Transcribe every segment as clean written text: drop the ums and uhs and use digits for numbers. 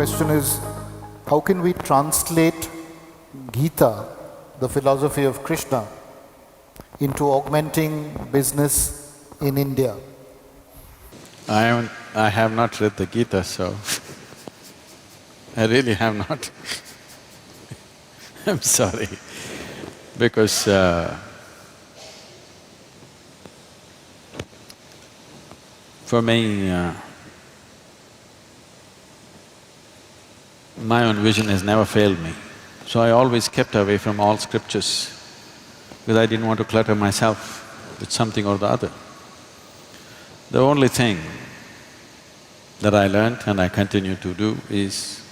question is, how can we translate Gita, the philosophy of Krishna, into augmenting business in India? I have not read the Gita, so I really have not. I'm sorry, because for me, my own vision has never failed me. So I always kept away from all scriptures because I didn't want to clutter myself with something or the other. The only thing that I learned and I continue to do is,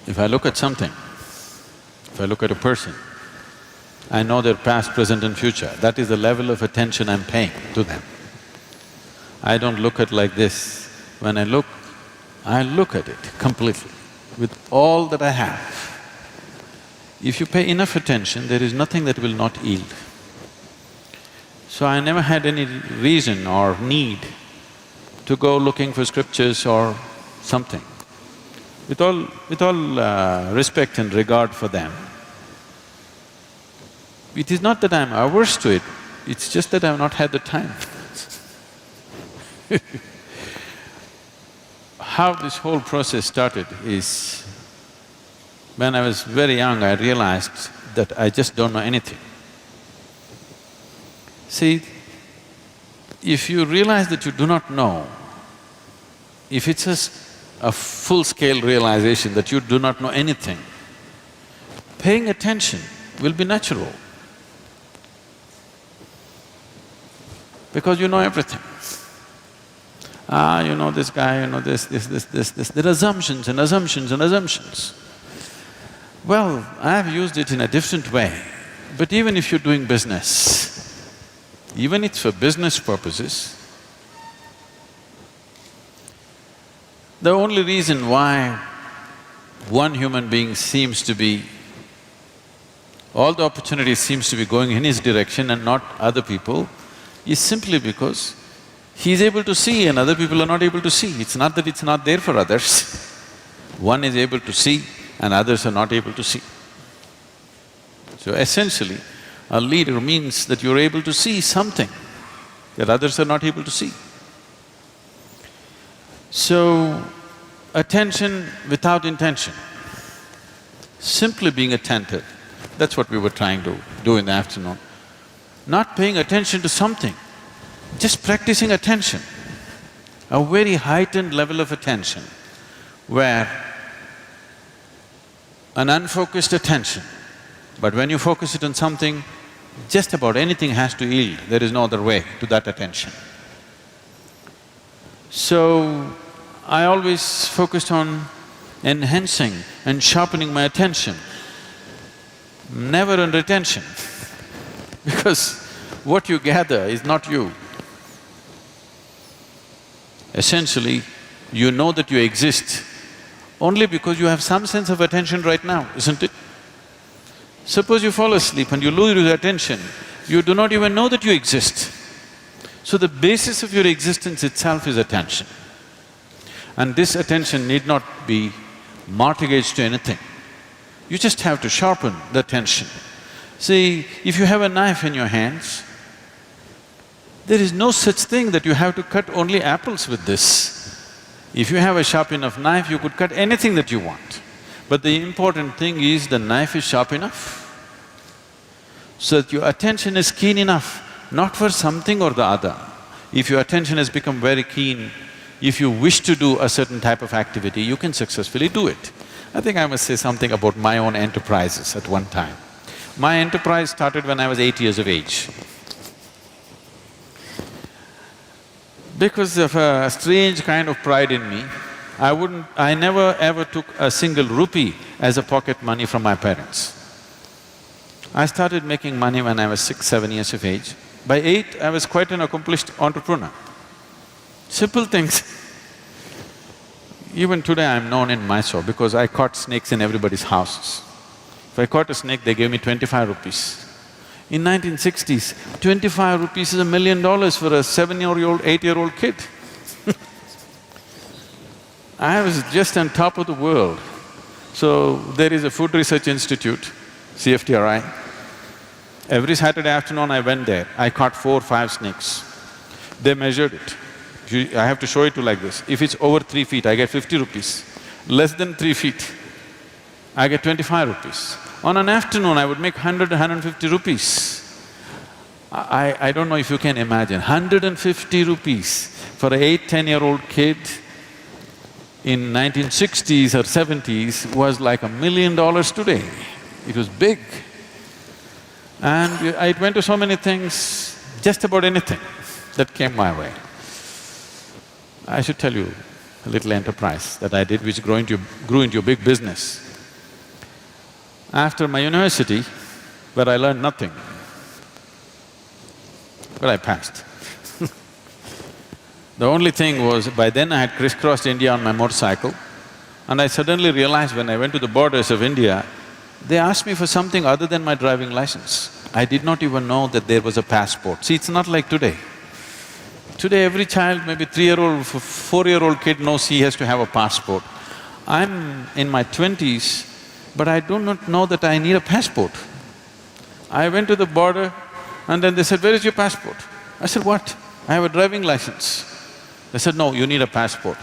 if I look at something, if I look at a person, I know their past, present and future. That is the level of attention I'm paying to them. I don't look at like this. When I look at it completely, with all that I have. If you pay enough attention, there is nothing that will not yield. So I never had any reason or need to go looking for scriptures or something. With all respect and regard for them, it is not that I'm averse to it, it's just that I've not had the time. How this whole process started is, when I was very young, I realized that I just don't know anything. See, if you realize that you do not know, if it's a full-scale realization that you do not know anything, paying attention will be natural, because you know everything. You know this guy, you know this. There are assumptions and assumptions and assumptions. Well, I have used it in a different way, but even if you're doing business, even if it's for business purposes, the only reason why one human being seems to be… all the opportunities seems to be going in his direction and not other people is simply because he's able to see and other people are not able to see. It's not that it's not there for others. One is able to see and others are not able to see. So essentially, a leader means that you're able to see something that others are not able to see. So, attention without intention, simply being attentive, that's what we were trying to do in the afternoon. Not paying attention to something, just practicing attention, a very heightened level of attention where an unfocused attention, but when you focus it on something, just about anything has to yield, there is no other way to that attention. So, I always focused on enhancing and sharpening my attention, never on retention, because what you gather is not you. Essentially, you know that you exist only because you have some sense of attention right now, isn't it? Suppose you fall asleep and you lose your attention, you do not even know that you exist. So the basis of your existence itself is attention. And this attention need not be mortgaged to anything. You just have to sharpen the attention. See, if you have a knife in your hands, there is no such thing that you have to cut only apples with this. If you have a sharp enough knife, you could cut anything that you want. But the important thing is the knife is sharp enough, so that your attention is keen enough, not for something or the other. If your attention has become very keen, if you wish to do a certain type of activity, you can successfully do it. I think I must say something about my own enterprises at one time. My enterprise started when I was 8 years of age. Because of a strange kind of pride in me, I never ever took a single rupee as a pocket money from my parents. I started making money when I was 6, 7 years of age. By 8, I was quite an accomplished entrepreneur. Simple things. Even today I'm known in Mysore because I caught snakes in everybody's houses. If I caught a snake, they gave me 25 rupees. In 1960s, 25 rupees is $1 million for a 7-year-old, 8-year-old kid. I was just on top of the world. So, there is a Food Research Institute, CFTRI. Every Saturday afternoon I went there, I caught 4 or 5 snakes. They measured it. I have to show it to like this. If it's over 3 feet, I get 50 rupees. Less than 3 feet, I get 25 rupees. On an afternoon, I would make 100, 150 rupees. I don't know if you can imagine, 150 rupees for an 8, 10-year-old kid in 1960s or 70s was like $1 million today. It was big. And I went to so many things, just about anything that came my way. I should tell you a little enterprise that I did which grew into a big business. After my university, where I learned nothing, but I passed. The only thing was, by then I had crisscrossed India on my motorcycle, and I suddenly realized when I went to the borders of India, they asked me for something other than my driving license. I did not even know that there was a passport. See, it's not like today. Today every child, maybe 3-year-old, 4-year-old kid knows he has to have a passport. I'm in my 20s, but I do not know that I need a passport. I went to the border and then they said, "Where is your passport?" I said, "What? I have a driving license." They said, "No, you need a passport."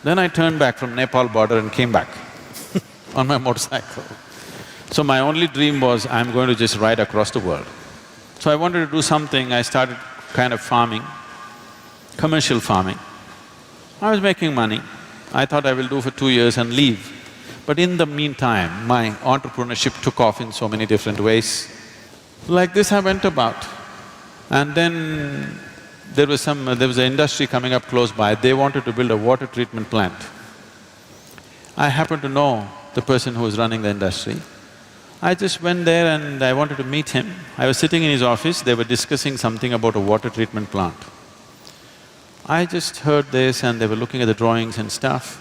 Then I turned back from Nepal border and came back on my motorcycle. So my only dream was, I'm going to just ride across the world. So I wanted to do something, I started kind of farming, commercial farming. I was making money. I thought I will do for 2 years and leave. But in the meantime, my entrepreneurship took off in so many different ways. Like this I went about. And then there was an industry coming up close by, they wanted to build a water treatment plant. I happened to know the person who was running the industry. I just went there and I wanted to meet him. I was sitting in his office, they were discussing something about a water treatment plant. I just heard this and they were looking at the drawings and stuff.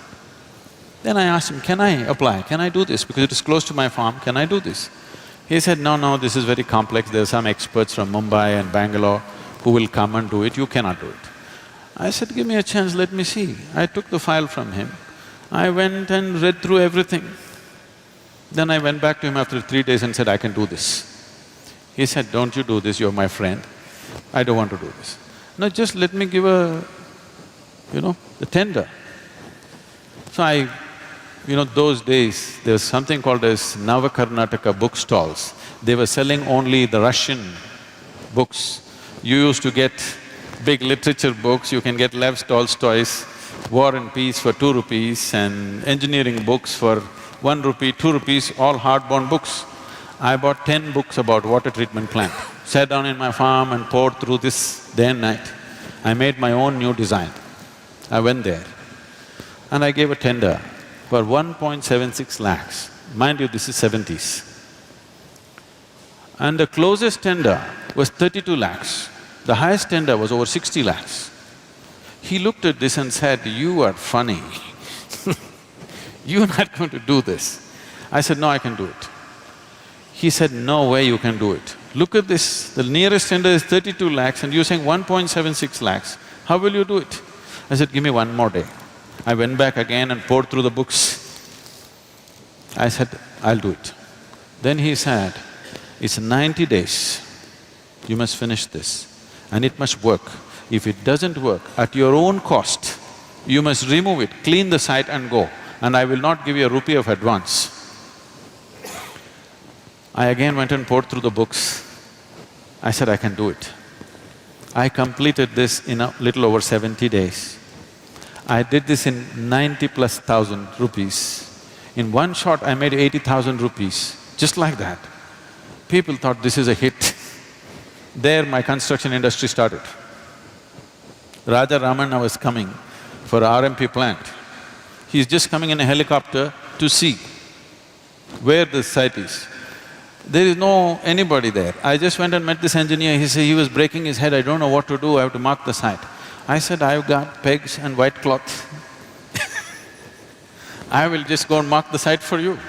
Then I asked him, "Can I apply? Can I do this? Because it is close to my farm, can I do this?" He said, "No, this is very complex, there are some experts from Mumbai and Bangalore who will come and do it, you cannot do it." I said, "Give me a chance, let me see." I took the file from him. I went and read through everything. Then I went back to him after 3 days and said, "I can do this." He said, "Don't you do this, you're my friend. I don't want to do this." "No, just let me give a, the tender." So those days, there was something called as Navakarnataka book stalls. They were selling only the Russian books. You used to get big literature books, you can get Lev Tolstoy's War and Peace for 2 rupees and engineering books for 1 rupee, 2 rupees, all hardbound books. I bought 10 books about water treatment plant, sat down in my farm and poured through this day and night. I made my own new design. I went there and I gave a tender for 1.76 lakhs. Mind you, this is 70s. And the closest tender was 32 lakhs. The highest tender was over 60 lakhs. He looked at this and said, "You are funny. You're not going to do this." I said, "No, I can do it." He said, "No way you can do it. Look at this, the nearest tender is 32 lakhs and you're saying 1.76 lakhs. How will you do it?" I said, "Give me 1 more day." I went back again and poured through the books. I said, "I'll do it." Then he said, "It's 90 days, you must finish this and it must work. If it doesn't work, at your own cost, you must remove it, clean the site and go, and I will not give you a rupee of advance." I again went and poured through the books. I said, "I can do it." I completed this in a little over 70 days. I did this in 90,000+ rupees. In one shot, I made 80,000 rupees, just like that. People thought this is a hit. There my construction industry started. Raja Ramana was coming for RMP plant. He's just coming in a helicopter to see where the site is. There is no anybody there. I just went and met this engineer, he was breaking his head, "I don't know what to do, I have to mark the site." I said, "I've got pegs and white cloth. I will just go and mark the site for you."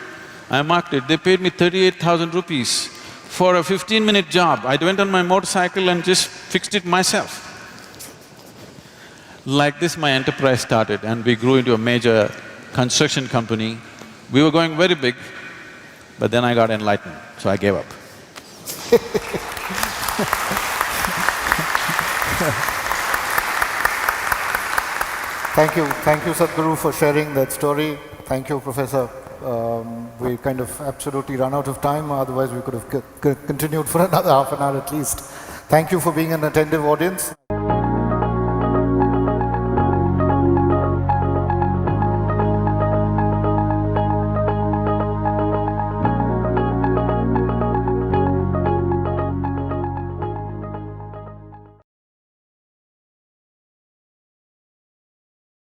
I marked it, they paid me 38,000 rupees for a 15-minute job. I went on my motorcycle and just fixed it myself. Like this, my enterprise started and we grew into a major construction company. We were going very big, but then I got enlightened, so I gave up. Thank you Sadhguru for sharing that story. Thank you, Professor. We kind of absolutely run out of time, otherwise we could have continued for another half an hour at least. Thank you for being an attentive audience.